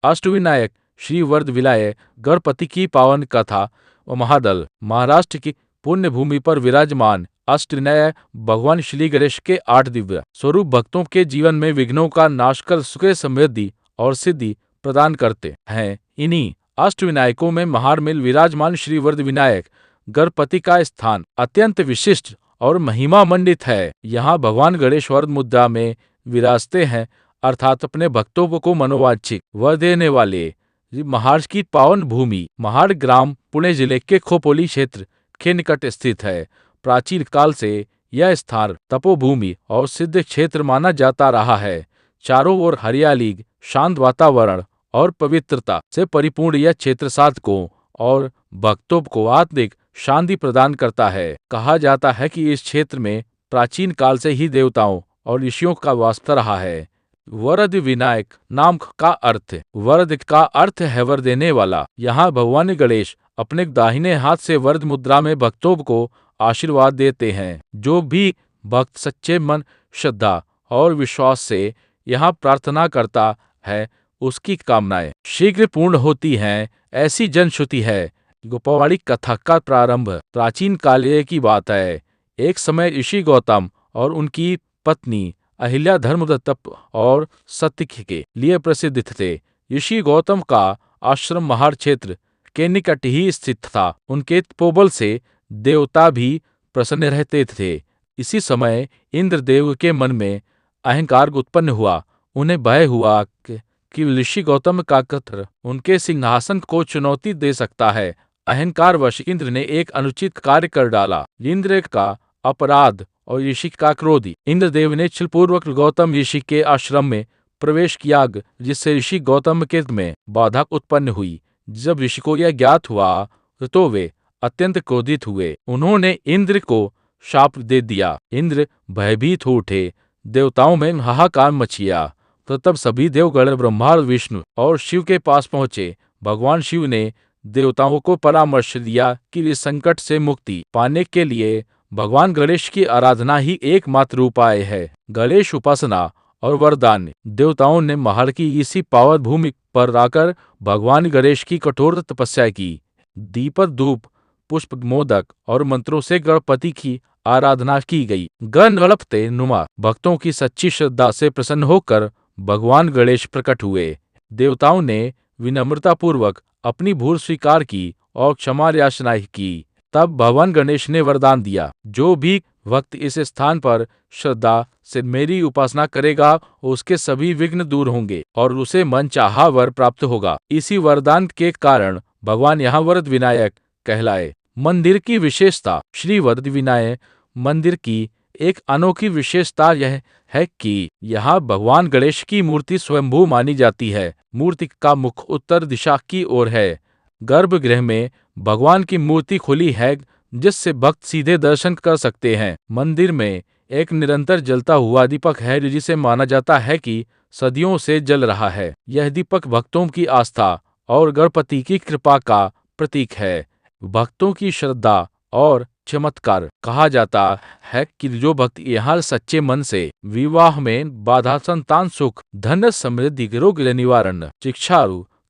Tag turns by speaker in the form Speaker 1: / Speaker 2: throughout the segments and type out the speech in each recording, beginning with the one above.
Speaker 1: अष्टविनायक श्री वरद विनायक गणपति की पावन कथा व महादल। महाराष्ट्र की पुण्य भूमि पर विराजमान अष्टविनायक भगवान श्री गणेश के 8 दिव्य स्वरूप भक्तों के जीवन में विघ्नों का नाश कर सुख समृद्धि और सिद्धि प्रदान करते हैं। इन्हीं अष्टविनायकों में महार में विराजमान श्री वरद विनायक गणपति का स्थान अत्यंत विशिष्ट और महिमा मंडित है। यहाँ भगवान गणेश वरद मुद्रा में विराजते हैं, अर्थात अपने भक्तों को मनोवांछित वर देने वाले। महार की पावन भूमि महार ग्राम पुणे जिले के खोपोली क्षेत्र के निकट स्थित है। प्राचीन काल से यह स्थान तपोभूमि और सिद्ध क्षेत्र माना जाता रहा है। चारों ओर हरियाली, शांत वातावरण और पवित्रता से परिपूर्ण यह क्षेत्र साधकों और भक्तों को आत्मिक शांति प्रदान करता है। कहा जाता है कि इस क्षेत्र में प्राचीन काल से ही देवताओं और ऋषियों का वास रहा है। वरद विनायक नाम का अर्थ है वर देने वाला। यहाँ भगवान गणेश अपने दाहिने हाथ से वरद मुद्रा में भक्तों को आशीर्वाद देते हैं। जो भी भक्त सच्चे मन, श्रद्धा और विश्वास से यहाँ प्रार्थना करता है, उसकी कामनाएं शीघ्र पूर्ण होती हैं, ऐसी जनश्रुति है। पौराणिक कथा का प्रारंभ प्राचीन काल की बात है। एक समय ऋषि गौतम और उनकी पत्नी अहिल्या धर्म तप और सत्य के लिए प्रसिद्ध थे। ऋषि गौतम का आश्रम महार क्षेत्र के निकट ही स्थित था। उनके तपोबल से देवता भी प्रसन्न रहते थे। इसी समय इंद्रदेव के मन में अहंकार उत्पन्न हुआ। उन्हें भय हुआ कि ऋषि गौतम का कत्र उनके सिंहासन को चुनौती दे सकता है। अहंकारवश इंद्र ने एक अनुचित कार्य कर डाला। इंद्र का अपराध और ऋषि का क्रोध। इंद्रदेव ने छलपूर्वक गौतम ऋषि के आश्रम में प्रवेश किया, जिससे ऋषि गौतम के में बाधा उत्पन्न हुई। जब ऋषि को यह ज्ञात हुआ तो वे अत्यंत क्रोधित हुए। उन्होंने इंद्र को शाप दे दिया। इंद्र भयभीत हो उठे। देवताओं में हाहाकार मचिया। तो तब सभी देवगण ब्रह्मा, विष्णु और शिव के पास पहुंचे। भगवान शिव ने देवताओं को परामर्श दिया कि इस संकट से मुक्ति पाने के लिए भगवान गणेश की आराधना ही एकमात्र उपाय है। गणेश उपासना और वरदान। देवताओं ने महार की इसी पावन भूमि पर आकर भगवान गणेश की कठोर तपस्या की। दीपक, धूप, पुष्प, मोदक और मंत्रों से गणपति की आराधना की गई। गणपति नुमा भक्तों की सच्ची श्रद्धा से प्रसन्न होकर भगवान गणेश प्रकट हुए। देवताओं ने विनम्रतापूर्वक अपनी भूल स्वीकार की और क्षमा याचना की। तब भगवान गणेश ने वरदान दिया, जो भी भक्त इस स्थान पर श्रद्धा से मेरी उपासना करेगा, उसके सभी विघ्न दूर होंगे और उसे मनचाहा वर प्राप्त होगा। इसी वरदान के कारण भगवान यहाँ वरद विनायक कहलाए। मंदिर की विशेषता। श्री वरद विनायक मंदिर की एक अनोखी विशेषता यह है कि यहाँ भगवान गणेश की मूर्ति स्वयंभू मानी जाती है। मूर्ति का मुख उत्तर दिशा की ओर है। गर्भगृह में भगवान की मूर्ति खुली है, जिससे भक्त सीधे दर्शन कर सकते हैं। मंदिर में एक निरंतर जलता हुआ दीपक है, जिसे माना जाता है कि सदियों से जल रहा है। यह दीपक भक्तों की आस्था और गणपति की कृपा का प्रतीक है। भक्तों की श्रद्धा और चमत्कार। कहा जाता है कि जो भक्त यहाँ सच्चे मन से विवाह में बाधा, संतान सुख, धन समृद्धि, रोग निवारण, शिक्षा,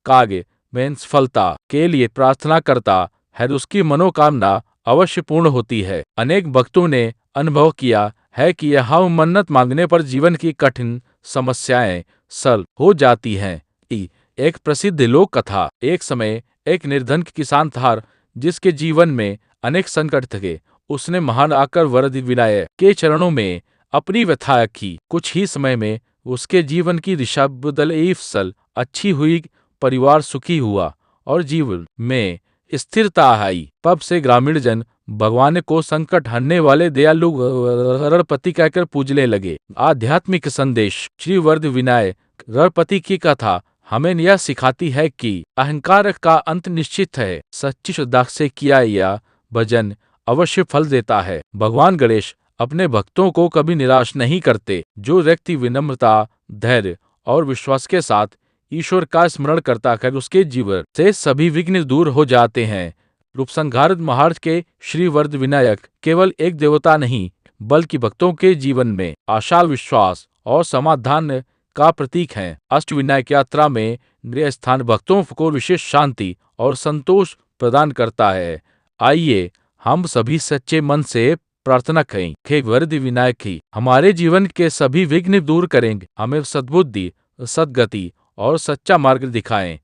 Speaker 1: कार्य में सफलता के लिए प्रार्थना करता है, उसकी मनोकामना अवश्य पूर्ण होती है। अनेक भक्तों ने अनुभव किया है कि यहाँ मन्नत मांगने पर जीवन की कठिन समस्याएं सरल हो जाती हैं। एक प्रसिद्ध लोक कथा। एक समय एक निर्धन किसान था, जिसके जीवन में अनेक संकट थे। उसने महान आकर वरद विनायक के चरणों में अपनी व्यथा की। कुछ ही समय में उसके जीवन की दिशा बदल सल अच्छी हुई, परिवार सुखी हुआ और जीवन में स्थिरता आई। तब से ग्रामीण जन भगवान को संकट हरने वाले दयालु गणपति कहकर पूजने लगे। आध्यात्मिक संदेश। श्री वरद विनायक गणपति की कथा हमें यह सिखाती है कि अहंकार का अंत निश्चित है। सच्ची श्रद्धा से किया यह भजन अवश्य फल देता है। भगवान गणेश अपने भक्तों को कभी निराश नहीं करते। जो व्यक्ति विनम्रता, धैर्य और विश्वास के साथ ईश्वर का स्मरण करता है, उसके जीवन से सभी विघ्न दूर हो जाते हैं। रूपसंहार महार के श्री वरद विनायक केवल एक देवता नहीं, बल्कि भक्तों के जीवन में आशा, विश्वास और समाधान का प्रतीक हैं। अष्टविनायक यात्रा में गृह स्थान भक्तों को विशेष शांति और संतोष प्रदान करता है। आइए हम सभी सच्चे मन से प्रार्थना करें कि वरद विनायक ही हमारे जीवन के सभी विघ्न दूर करेंगे, हमें सद्बुद्धि, सद्गति और सच्चा मार्ग दिखाएं।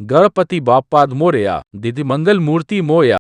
Speaker 1: गणपति बाप्पा मोरया, दीदी मंगल मूर्ति मोया।